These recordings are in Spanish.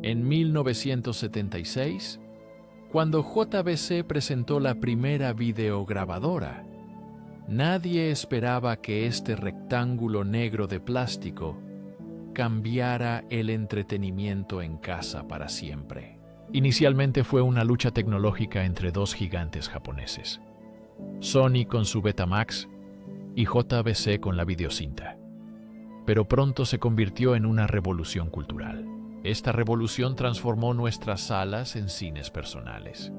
En 1976, cuando JVC presentó la primera videograbadora, nadie esperaba que este rectángulo negro de plástico cambiara el entretenimiento en casa para siempre. Inicialmente fue una lucha tecnológica entre dos gigantes japoneses, Sony con su Betamax y JVC con la videocinta. Pero pronto se convirtió en una revolución cultural. Esta revolución transformó nuestras salas en cines personales.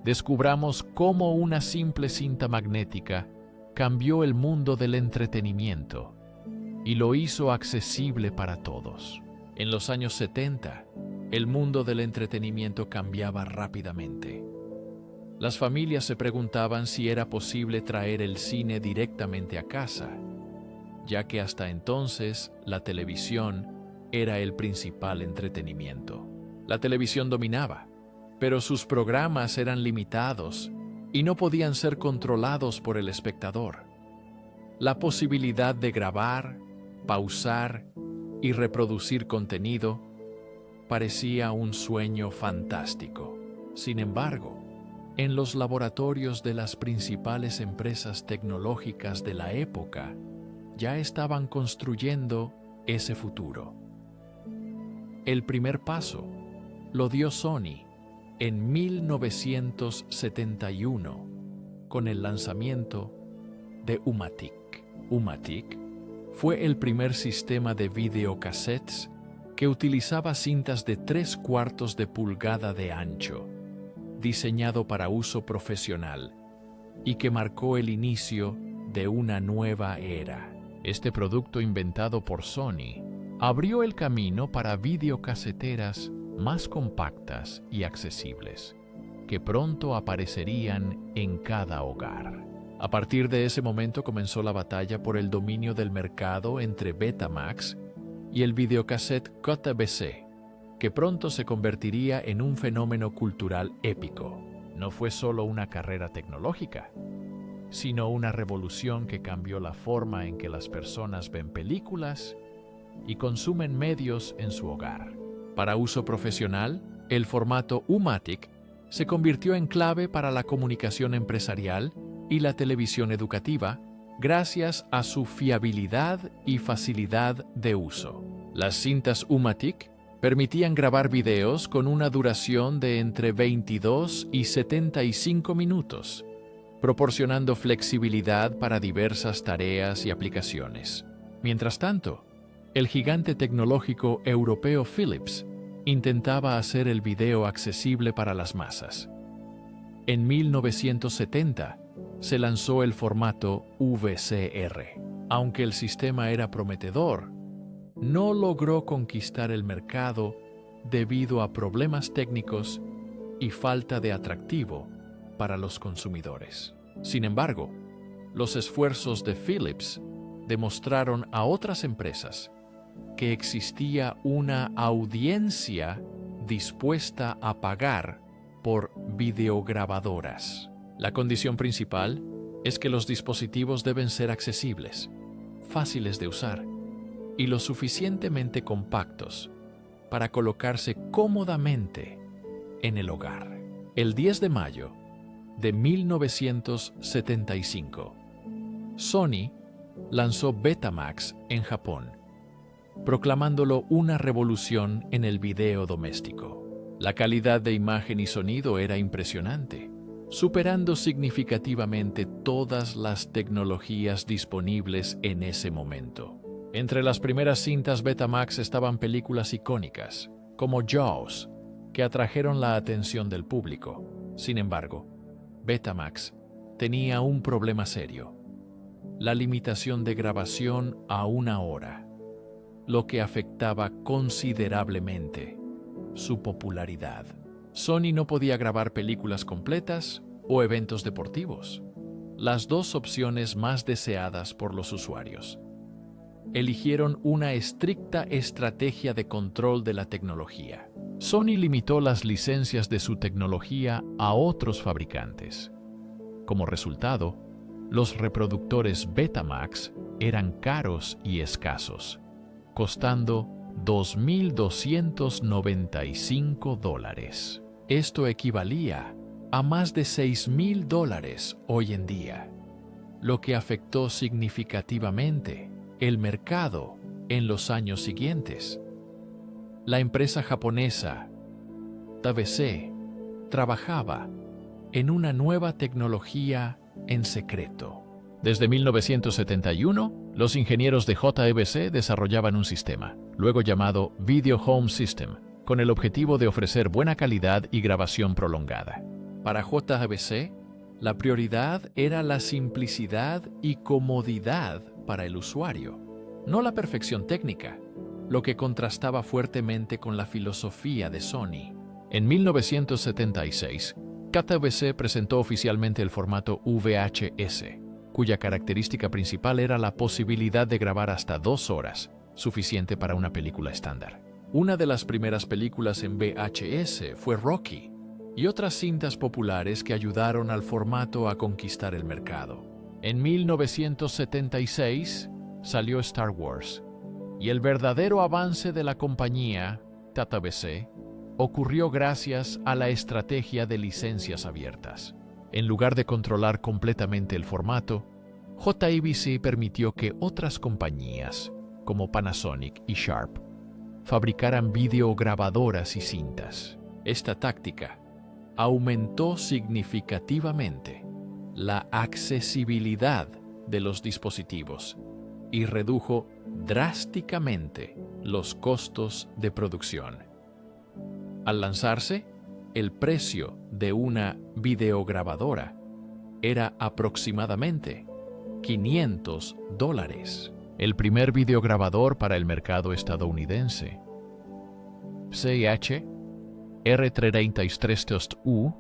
Descubramos cómo una simple cinta magnética cambió el mundo del entretenimiento y lo hizo accesible para todos. En los años 70, el mundo del entretenimiento cambiaba rápidamente. Las familias se preguntaban si era posible traer el cine directamente a casa, ya que hasta entonces la televisión era el principal entretenimiento. La televisión dominaba, pero sus programas eran limitados y no podían ser controlados por el espectador. La posibilidad de grabar, pausar y reproducir contenido parecía un sueño fantástico. Sin embargo, en los laboratorios de las principales empresas tecnológicas de la época, ya estaban construyendo ese futuro. El primer paso lo dio Sony en 1971 con el lanzamiento de U-matic. U-matic fue el primer sistema de videocassettes que utilizaba cintas de 3/4 de pulgada de ancho, diseñado para uso profesional y que marcó el inicio de una nueva era. Este producto inventado por Sony abrió el camino para videocaseteras más compactas y accesibles, que pronto aparecerían en cada hogar. A partir de ese momento comenzó la batalla por el dominio del mercado entre Betamax y el videocassette JVC, que pronto se convertiría en un fenómeno cultural épico. No fue solo una carrera tecnológica, sino una revolución que cambió la forma en que las personas ven películas y consumen medios en su hogar. Para uso profesional, el formato U-matic se convirtió en clave para la comunicación empresarial y la televisión educativa gracias a su fiabilidad y facilidad de uso. Las cintas U-matic permitían grabar videos con una duración de entre 22 y 75 minutos, proporcionando flexibilidad para diversas tareas y aplicaciones. Mientras tanto, el gigante tecnológico europeo Philips intentaba hacer el video accesible para las masas. En 1970 se lanzó el formato VCR. Aunque el sistema era prometedor, no logró conquistar el mercado debido a problemas técnicos y falta de atractivo para los consumidores. Sin embargo, los esfuerzos de Philips demostraron a otras empresas que existía una audiencia dispuesta a pagar por videograbadoras. La condición principal es que los dispositivos deben ser accesibles, fáciles de usar y lo suficientemente compactos para colocarse cómodamente en el hogar. El 10 de mayo de 1975, Sony lanzó Betamax en Japón, proclamándolo una revolución en el video doméstico. La calidad de imagen y sonido era impresionante, superando significativamente todas las tecnologías disponibles en ese momento. Entre las primeras cintas Betamax estaban películas icónicas, como Jaws, que atrajeron la atención del público. Sin embargo, Betamax tenía un problema serio: la limitación de grabación a 1 hora, lo que afectaba considerablemente su popularidad. Sony no podía grabar películas completas o eventos deportivos, las dos opciones más deseadas por los usuarios. Eligieron una estricta estrategia de control de la tecnología. Sony limitó las licencias de su tecnología a otros fabricantes. Como resultado, los reproductores Betamax eran caros y escasos, costando $2.295. Esto equivalía a más de $6.000 hoy en día, lo que afectó significativamente el mercado en los años siguientes. La empresa japonesa TVC trabajaba en una nueva tecnología en secreto. Desde 1971, los ingenieros de JVC desarrollaban un sistema, luego llamado Video Home System, con el objetivo de ofrecer buena calidad y grabación prolongada. Para JVC, la prioridad era la simplicidad y comodidad para el usuario, no la perfección técnica, lo que contrastaba fuertemente con la filosofía de Sony. En 1976, JVC presentó oficialmente el formato VHS, cuya característica principal era la posibilidad de grabar hasta 2 horas, suficiente para una película estándar. Una de las primeras películas en VHS fue Rocky, y otras cintas populares que ayudaron al formato a conquistar el mercado. En 1976 salió Star Wars, y el verdadero avance de la compañía, JVC, ocurrió gracias a la estrategia de licencias abiertas. En lugar de controlar completamente el formato, JVC permitió que otras compañías, como Panasonic y Sharp, fabricaran videograbadoras y cintas. Esta táctica aumentó significativamente la accesibilidad de los dispositivos y redujo drásticamente los costos de producción. Al lanzarse, el precio de una videograbadora era aproximadamente $500. El primer videograbador para el mercado estadounidense, CH R33U,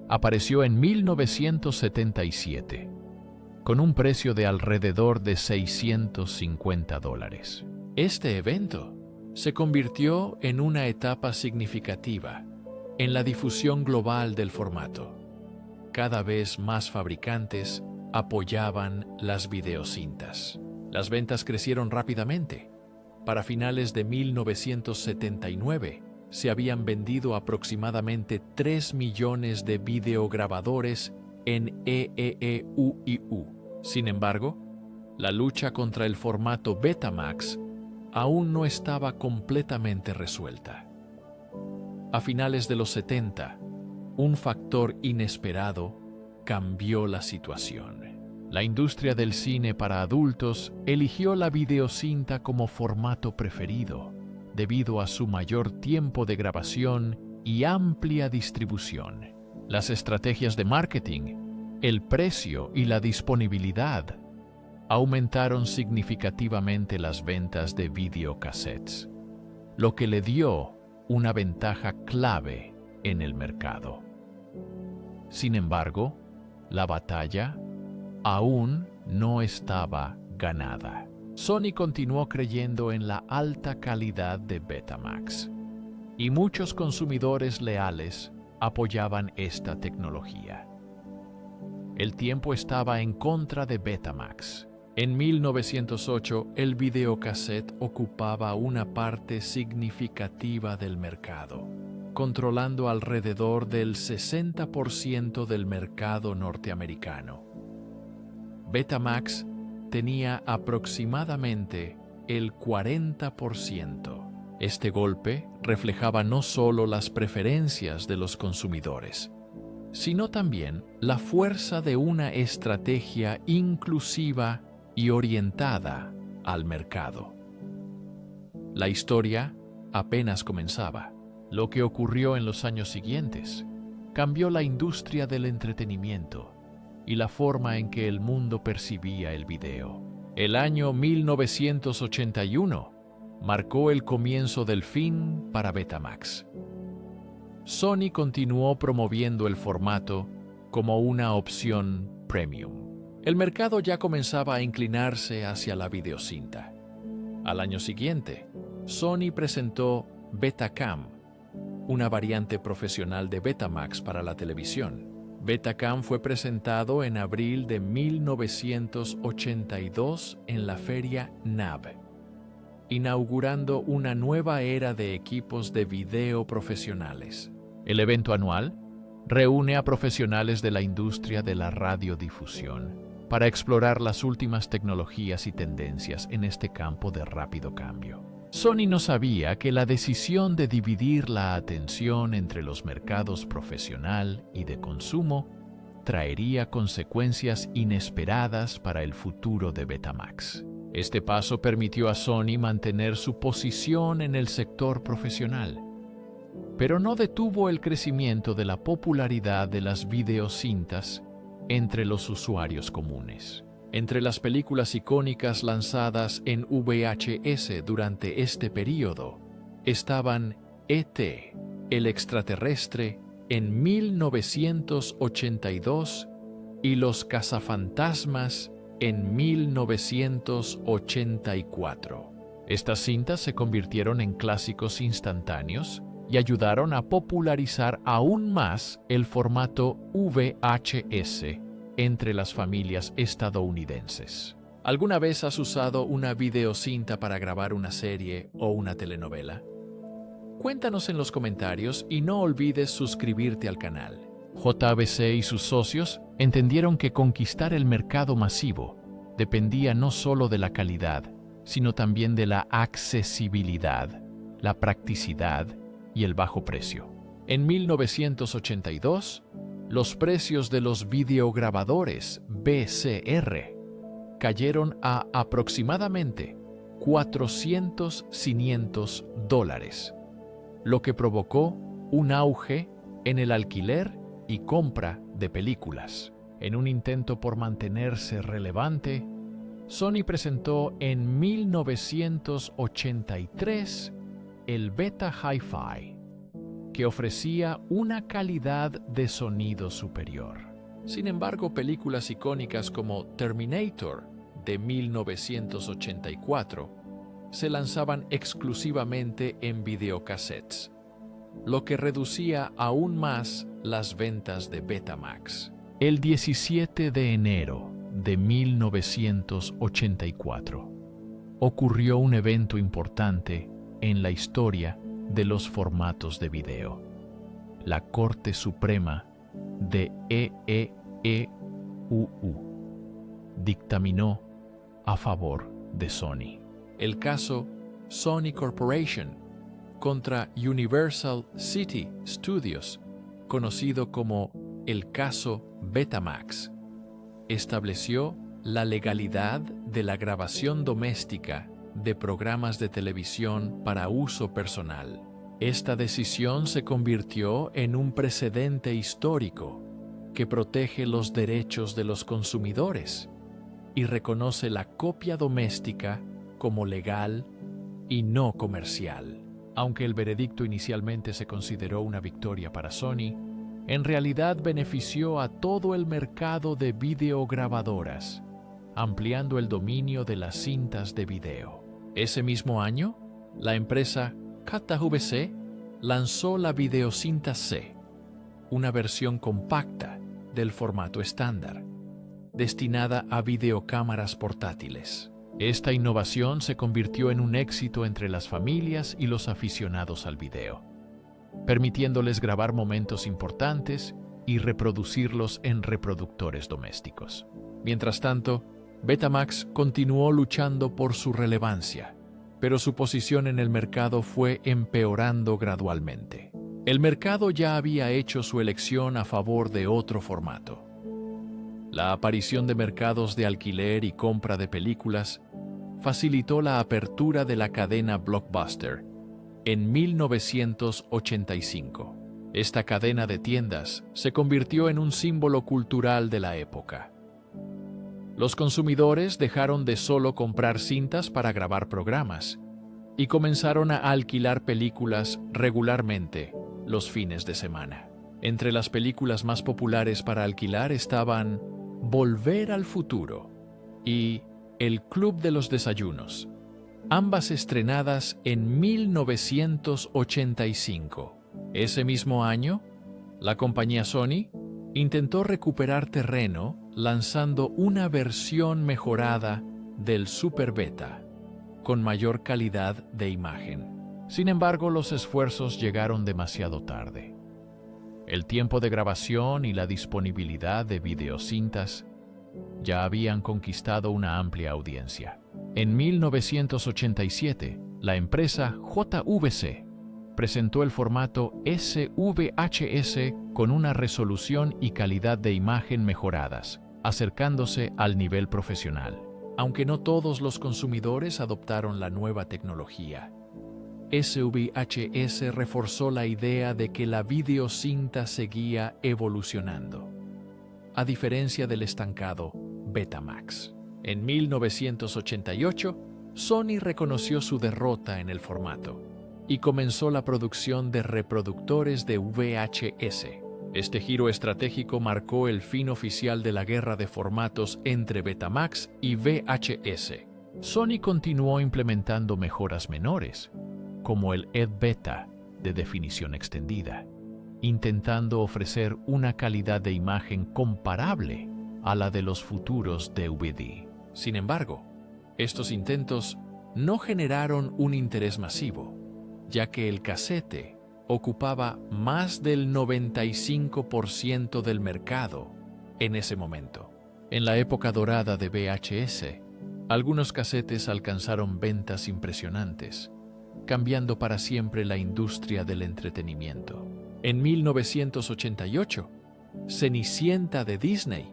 apareció en 1977, con un precio de alrededor de $650. Este evento se convirtió en una etapa significativa en la difusión global del formato. Cada vez más fabricantes apoyaban las videocintas. Las ventas crecieron rápidamente. Para finales de 1979, se habían vendido aproximadamente 3 millones de videograbadores en EEEU. Sin embargo, la lucha contra el formato Betamax aún no estaba completamente resuelta. A finales de los 70, un factor inesperado cambió la situación. La industria del cine para adultos eligió la videocinta como formato preferido, debido a su mayor tiempo de grabación y amplia distribución. Las estrategias de marketing, el precio y la disponibilidad aumentaron significativamente las ventas de videocassettes, lo que le dio una ventaja clave en el mercado. Sin embargo, la batalla aún no estaba ganada. Sony continuó creyendo en la alta calidad de Betamax, y muchos consumidores leales apoyaban esta tecnología. El tiempo estaba en contra de Betamax. En 1908, el videocassette ocupaba una parte significativa del mercado, controlando alrededor del 60% del mercado norteamericano. Betamax tenía aproximadamente el 40%. Este golpe reflejaba no solo las preferencias de los consumidores, sino también la fuerza de una estrategia inclusiva y orientada al mercado. La historia apenas comenzaba. Lo que ocurrió en los años siguientes cambió la industria del entretenimiento y la forma en que el mundo percibía el video. El año 1981 marcó el comienzo del fin para Betamax. Sony continuó promoviendo el formato como una opción premium. El mercado ya comenzaba a inclinarse hacia la videocinta. Al año siguiente, Sony presentó Betacam, una variante profesional de Betamax para la televisión. Betacam fue presentado en abril de 1982 en la feria NAB inaugurando una nueva era de equipos de video profesionales. El evento anual reúne a profesionales de la industria de la radiodifusión para explorar las últimas tecnologías y tendencias en este campo de rápido cambio. Sony no sabía que la decisión de dividir la atención entre los mercados profesional y de consumo traería consecuencias inesperadas para el futuro de Betamax. Este paso permitió a Sony mantener su posición en el sector profesional, pero no detuvo el crecimiento de la popularidad de las videocintas entre los usuarios comunes. Entre las películas icónicas lanzadas en VHS durante este período estaban E.T., el extraterrestre, en 1982 y Los cazafantasmas en 1984. Estas cintas se convirtieron en clásicos instantáneos y ayudaron a popularizar aún más el formato VHS entre las familias estadounidenses. ¿Alguna vez has usado una videocinta para grabar una serie o una telenovela? Cuéntanos en los comentarios y no olvides suscribirte al canal. JVC y sus socios entendieron que conquistar el mercado masivo dependía no solo de la calidad, sino también de la accesibilidad, la practicidad y el bajo precio. En 1982, los precios de los videograbadores VCR cayeron a aproximadamente $400-500, lo que provocó un auge en el alquiler y compra de películas. En un intento por mantenerse relevante, Sony presentó en 1983 el Beta Hi-Fi, que ofrecía una calidad de sonido superior. Sin embargo, películas icónicas como Terminator de 1984 se lanzaban exclusivamente en videocassettes, lo que reducía aún más las ventas de Betamax. El 17 de enero de 1984 ocurrió un evento importante en la historia de los formatos de video. La Corte Suprema de EEEUU dictaminó a favor de Sony. El caso Sony Corporation contra Universal City Studios, conocido como el caso Betamax, estableció la legalidad de la grabación doméstica de programas de televisión para uso personal. Esta decisión se convirtió en un precedente histórico que protege los derechos de los consumidores y reconoce la copia doméstica como legal y no comercial. Aunque el veredicto inicialmente se consideró una victoria para Sony, en realidad benefició a todo el mercado de videograbadoras, ampliando el dominio de las cintas de video. Ese mismo año, la empresa KTVC lanzó la videocinta C, una versión compacta del formato estándar, destinada a videocámaras portátiles. Esta innovación se convirtió en un éxito entre las familias y los aficionados al video, permitiéndoles grabar momentos importantes y reproducirlos en reproductores domésticos. Mientras tanto, Betamax continuó luchando por su relevancia, pero su posición en el mercado fue empeorando gradualmente. El mercado ya había hecho su elección a favor de otro formato. La aparición de mercados de alquiler y compra de películas facilitó la apertura de la cadena Blockbuster en 1985. Esta cadena de tiendas se convirtió en un símbolo cultural de la época. Los consumidores dejaron de solo comprar cintas para grabar programas y comenzaron a alquilar películas regularmente los fines de semana. Entre las películas más populares para alquilar estaban Volver al Futuro y El Club de los Desayunos, ambas estrenadas en 1985. Ese mismo año, la compañía Sony intentó recuperar terreno lanzando una versión mejorada del Super Beta, con mayor calidad de imagen. Sin embargo, los esfuerzos llegaron demasiado tarde. El tiempo de grabación y la disponibilidad de videocintas ya habían conquistado una amplia audiencia. En 1987, la empresa JVC presentó el formato SVHS con una resolución y calidad de imagen mejoradas, acercándose al nivel profesional. Aunque no todos los consumidores adoptaron la nueva tecnología, SVHS reforzó la idea de que la videocinta seguía evolucionando, a diferencia del estancado Betamax. En 1988, Sony reconoció su derrota en el formato y comenzó la producción de reproductores de VHS. Este giro estratégico marcó el fin oficial de la guerra de formatos entre Betamax y VHS. Sony continuó implementando mejoras menores, como el ED-Beta de definición extendida, intentando ofrecer una calidad de imagen comparable a la de los futuros DVD. Sin embargo, estos intentos no generaron un interés masivo, ya que el casete ocupaba más del 95% del mercado en ese momento. En la época dorada de VHS, algunos casetes alcanzaron ventas impresionantes, cambiando para siempre la industria del entretenimiento. En 1988, Cenicienta de Disney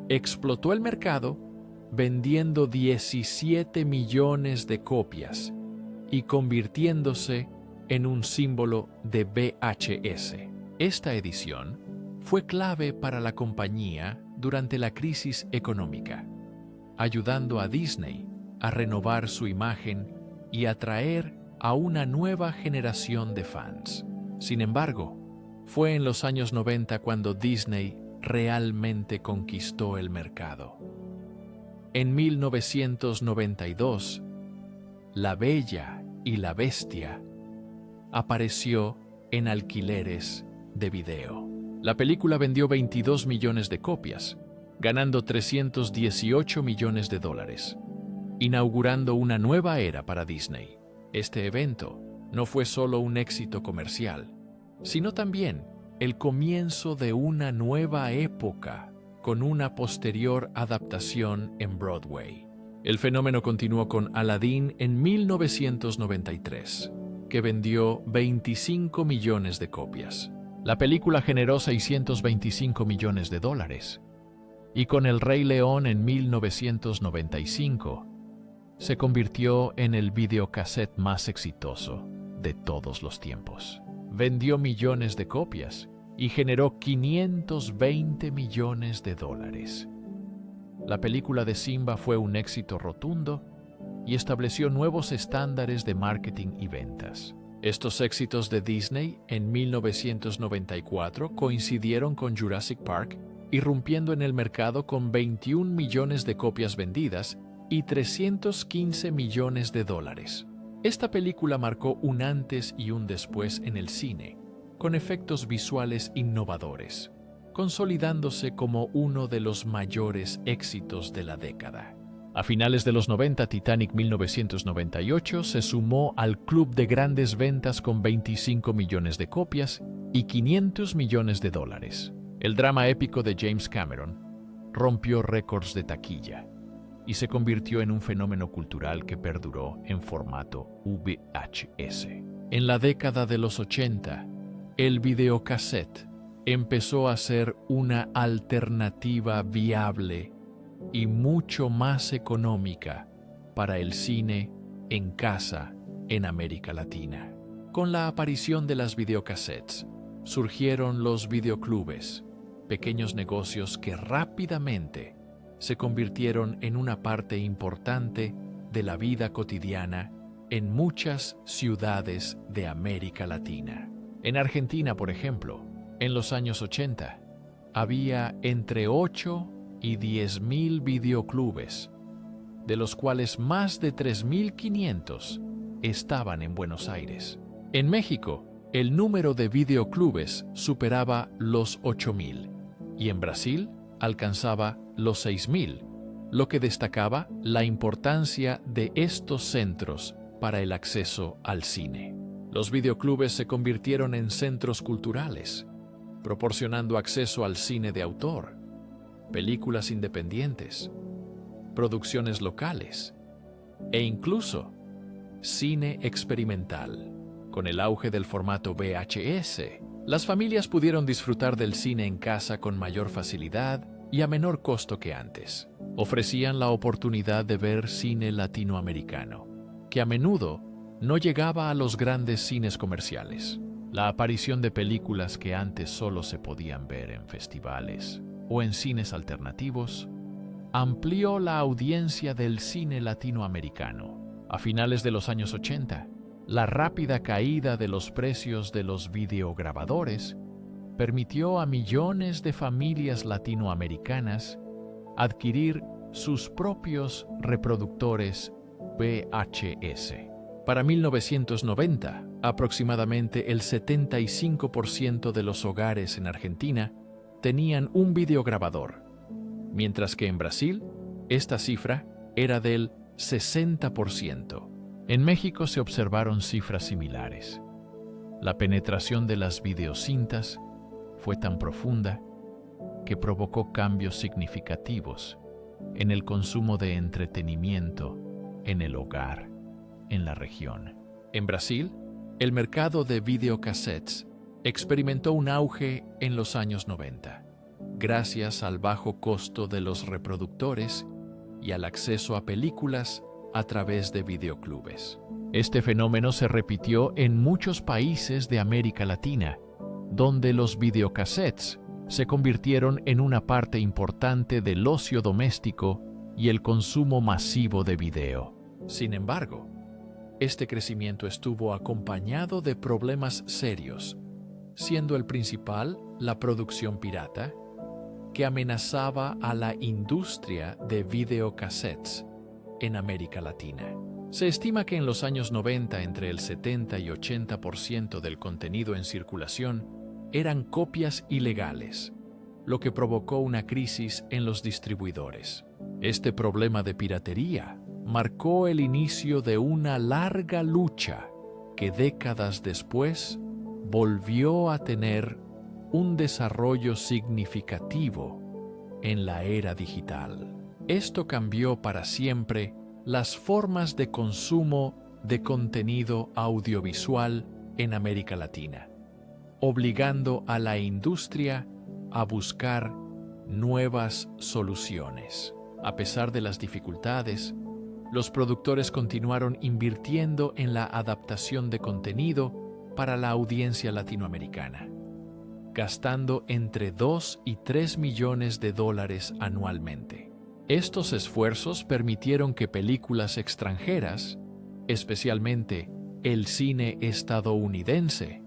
explotó el mercado vendiendo 17 millones de copias y convirtiéndose en un símbolo de VHS. Esta edición fue clave para la compañía durante la crisis económica, ayudando a Disney a renovar su imagen y atraer a una nueva generación de fans. Sin embargo, fue en los años 90 cuando Disney realmente conquistó el mercado. En 1992, La Bella y la Bestia apareció en alquileres de video. La película vendió 22 millones de copias, ganando $318 millones, inaugurando una nueva era para Disney. Este evento no fue solo un éxito comercial, sino también el comienzo de una nueva época con una posterior adaptación en Broadway. El fenómeno continuó con Aladdin en 1993, que vendió 25 millones de copias. La película generó $625 millones, y con El Rey León en 1995, se convirtió en el videocassette más exitoso de todos los tiempos. Vendió millones de copias y generó $520 millones. La película de Simba fue un éxito rotundo y estableció nuevos estándares de marketing y ventas. Estos éxitos de Disney en 1994 coincidieron con Jurassic Park, irrumpiendo en el mercado con 21 millones de copias vendidas y $315 millones. Esta película marcó un antes y un después en el cine, con efectos visuales innovadores, consolidándose como uno de los mayores éxitos de la década. A finales de los 90, Titanic 1998 se sumó al club de grandes ventas con 25 millones de copias y $500 millones. El drama épico de James Cameron rompió récords de taquilla y se convirtió en un fenómeno cultural que perduró en formato VHS. En la década de los 80, el videocassette empezó a ser una alternativa viable y mucho más económica para el cine en casa en América Latina. Con la aparición de las videocassettes, surgieron los videoclubes, pequeños negocios que rápidamente se convirtieron en una parte importante de la vida cotidiana en muchas ciudades de América Latina. En Argentina, por ejemplo, en los años 80, había entre 8 y 10.000 videoclubes, de los cuales más de 3.500 estaban en Buenos Aires. En México, el número de videoclubes superaba los 8.000 y en Brasil alcanzaba los 6.000, lo que destacaba la importancia de estos centros para el acceso al cine. Los videoclubes se convirtieron en centros culturales, proporcionando acceso al cine de autor, películas independientes, producciones locales e incluso cine experimental. Con el auge del formato VHS, las familias pudieron disfrutar del cine en casa con mayor facilidad y a menor costo que antes. Ofrecían la oportunidad de ver cine latinoamericano, que a menudo no llegaba a los grandes cines comerciales. La aparición de películas que antes solo se podían ver en festivales o en cines alternativos amplió la audiencia del cine latinoamericano. A finales de los años 80, la rápida caída de los precios de los videograbadores permitió a millones de familias latinoamericanas adquirir sus propios reproductores VHS. Para 1990, aproximadamente el 75% de los hogares en Argentina tenían un videograbador, mientras que en Brasil, esta cifra era del 60%. En México se observaron cifras similares. La penetración de las videocintas fue tan profunda que provocó cambios significativos en el consumo de entretenimiento en el hogar en la región. En Brasil, el mercado de videocassettes experimentó un auge en los años 90, gracias al bajo costo de los reproductores y al acceso a películas a través de videoclubes. Este fenómeno se repitió en muchos países de América Latina, donde los videocassettes se convirtieron en una parte importante del ocio doméstico y el consumo masivo de video. Sin embargo, este crecimiento estuvo acompañado de problemas serios, siendo el principal la producción pirata, que amenazaba a la industria de videocassettes en América Latina. Se estima que en los años 90 entre el 70 y 80% del contenido en circulación eran copias ilegales, lo que provocó una crisis en los distribuidores. Este problema de piratería marcó el inicio de una larga lucha que décadas después volvió a tener un desarrollo significativo en la era digital. Esto cambió para siempre las formas de consumo de contenido audiovisual en América Latina, obligando a la industria a buscar nuevas soluciones. A pesar de las dificultades, los productores continuaron invirtiendo en la adaptación de contenido para la audiencia latinoamericana, gastando entre 2 y 3 millones de dólares anualmente. Estos esfuerzos permitieron que películas extranjeras, especialmente el cine estadounidense,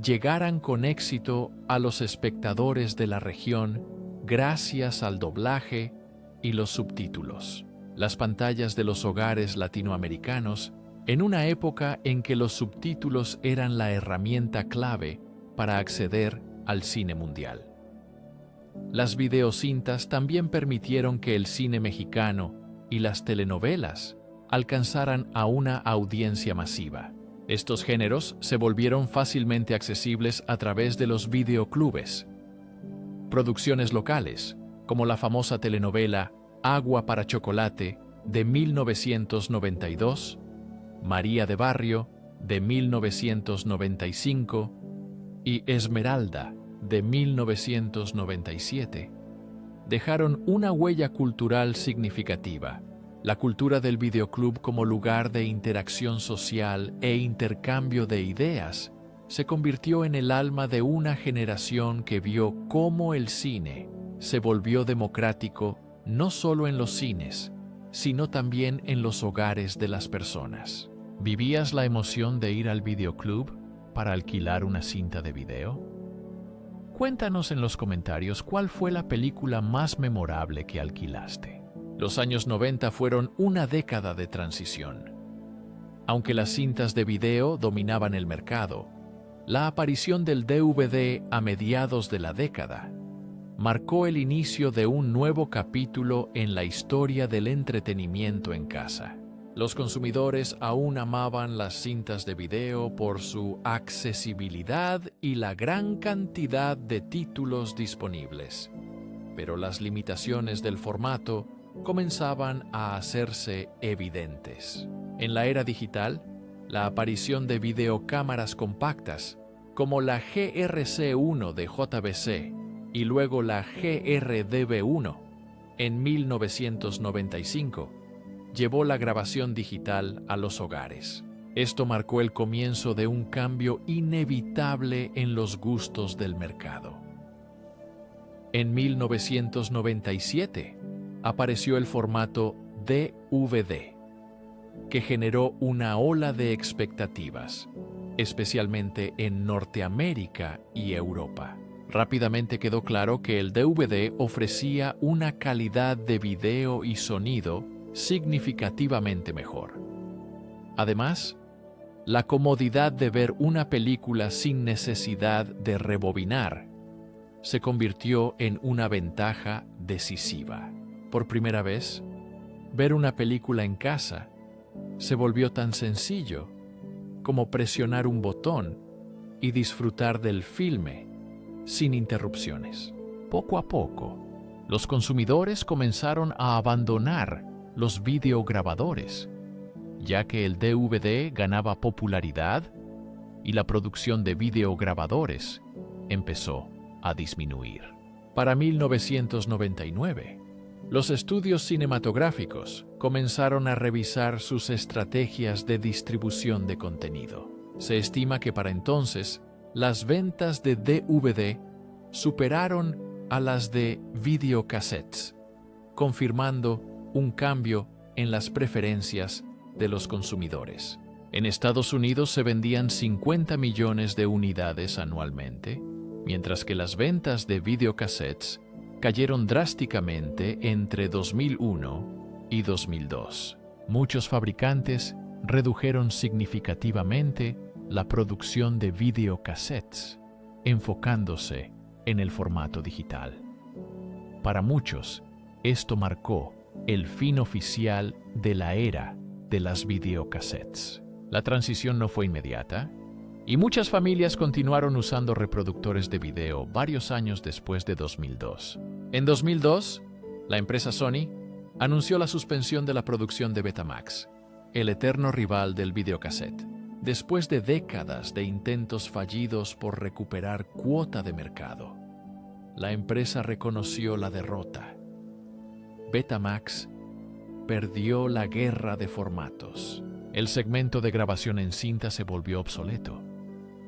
llegaran con éxito a los espectadores de la región gracias al doblaje y los subtítulos. Las pantallas de los hogares latinoamericanos, en una época en que los subtítulos eran la herramienta clave para acceder al cine mundial. Las videocintas también permitieron que el cine mexicano y las telenovelas alcanzaran a una audiencia masiva. Estos géneros se volvieron fácilmente accesibles a través de los videoclubes. Producciones locales, como la famosa telenovela Agua para Chocolate de 1992, María de Barrio de 1995 y Esmeralda de 1997, dejaron una huella cultural significativa. La cultura del videoclub como lugar de interacción social e intercambio de ideas se convirtió en el alma de una generación que vio cómo el cine se volvió democrático no solo en los cines, sino también en los hogares de las personas. ¿Vivías la emoción de ir al videoclub para alquilar una cinta de video? Cuéntanos en los comentarios cuál fue la película más memorable que alquilaste. Los años 90 fueron una década de transición. Aunque las cintas de video dominaban el mercado, la aparición del DVD a mediados de la década marcó el inicio de un nuevo capítulo en la historia del entretenimiento en casa. Los consumidores aún amaban las cintas de video por su accesibilidad y la gran cantidad de títulos disponibles, pero las limitaciones del formato comenzaban a hacerse evidentes. En la era digital, la aparición de videocámaras compactas, como la GRC1 de JVC y luego la GRDV1 en 1995, llevó la grabación digital a los hogares. Esto marcó el comienzo de un cambio inevitable en los gustos del mercado. En 1997, apareció el formato DVD, que generó una ola de expectativas, especialmente en Norteamérica y Europa. Rápidamente quedó claro que el DVD ofrecía una calidad de video y sonido significativamente mejor. Además, la comodidad de ver una película sin necesidad de rebobinar se convirtió en una ventaja decisiva. Por primera vez, ver una película en casa se volvió tan sencillo como presionar un botón y disfrutar del filme sin interrupciones. Poco a poco, los consumidores comenzaron a abandonar los videograbadores, ya que el DVD ganaba popularidad y la producción de videograbadores empezó a disminuir. Para 1999, los estudios cinematográficos comenzaron a revisar sus estrategias de distribución de contenido. Se estima que para entonces, las ventas de DVD superaron a las de videocassettes, confirmando un cambio en las preferencias de los consumidores. En Estados Unidos se vendían 50 millones de unidades anualmente, mientras que las ventas de videocassettes cayeron drásticamente entre 2001 y 2002. Muchos fabricantes redujeron significativamente la producción de videocassettes, enfocándose en el formato digital. Para muchos, esto marcó el fin oficial de la era de las videocassettes. La transición no fue inmediata, y muchas familias continuaron usando reproductores de video varios años después de 2002. En 2002, la empresa Sony anunció la suspensión de la producción de Betamax, el eterno rival del videocassette, después de décadas de intentos fallidos por recuperar cuota de mercado. La empresa reconoció la derrota. Betamax perdió la guerra de formatos. El segmento de grabación en cinta se volvió obsoleto,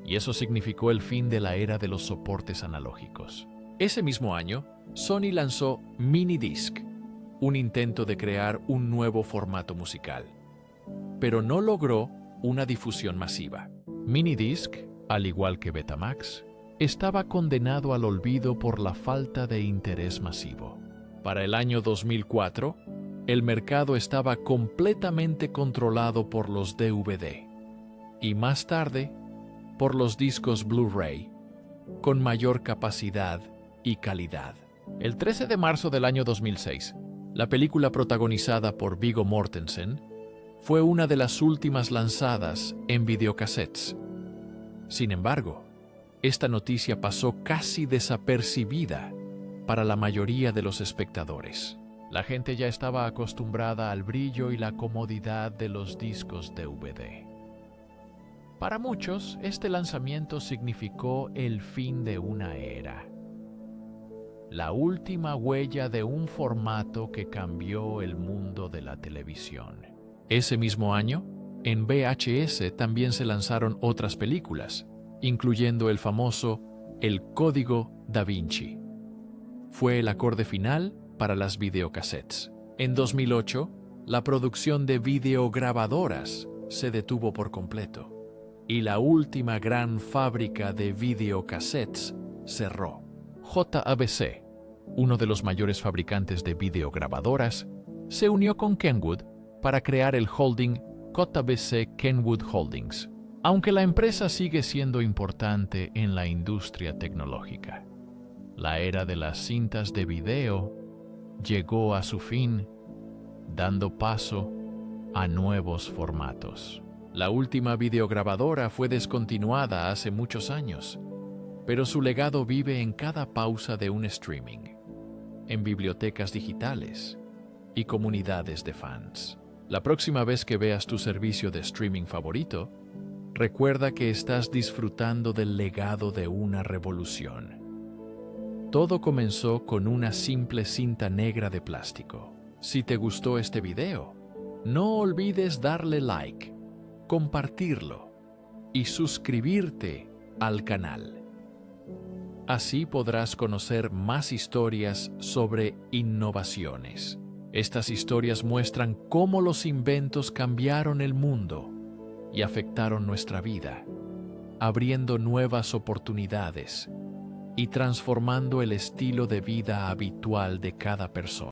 y eso significó el fin de la era de los soportes analógicos. Ese mismo año, Sony lanzó Minidisc, un intento de crear un nuevo formato musical, pero no logró una difusión masiva. Minidisc, al igual que Betamax, estaba condenado al olvido por la falta de interés masivo. Para el año 2004, el mercado estaba completamente controlado por los DVD y más tarde por los discos Blu-ray, con mayor capacidad y calidad. El 13 de marzo del año 2006, la película protagonizada por Viggo Mortensen fue una de las últimas lanzadas en videocassettes. Sin embargo, esta noticia pasó casi desapercibida para la mayoría de los espectadores. La gente ya estaba acostumbrada al brillo y la comodidad de los discos DVD. Para muchos, este lanzamiento significó el fin de una era, la última huella de un formato que cambió el mundo de la televisión. Ese mismo año, en VHS también se lanzaron otras películas, incluyendo el famoso El Código Da Vinci. Fue el acorde final para las videocassettes. En 2008, la producción de videograbadoras se detuvo por completo, y la última gran fábrica de videocassettes cerró. JVC, uno de los mayores fabricantes de videograbadoras, se unió con Kenwood para crear el holding JVC Kenwood Holdings, aunque la empresa sigue siendo importante en la industria tecnológica. La era de las cintas de video llegó a su fin, dando paso a nuevos formatos. La última videograbadora fue descontinuada hace muchos años, pero su legado vive en cada pausa de un streaming, en bibliotecas digitales y comunidades de fans. La próxima vez que veas tu servicio de streaming favorito, recuerda que estás disfrutando del legado de una revolución. Todo comenzó con una simple cinta negra de plástico. Si te gustó este video, no olvides darle like, compartirlo y suscribirte al canal. Así podrás conocer más historias sobre innovaciones. Estas historias muestran cómo los inventos cambiaron el mundo y afectaron nuestra vida, abriendo nuevas oportunidades y transformando el estilo de vida habitual de cada persona.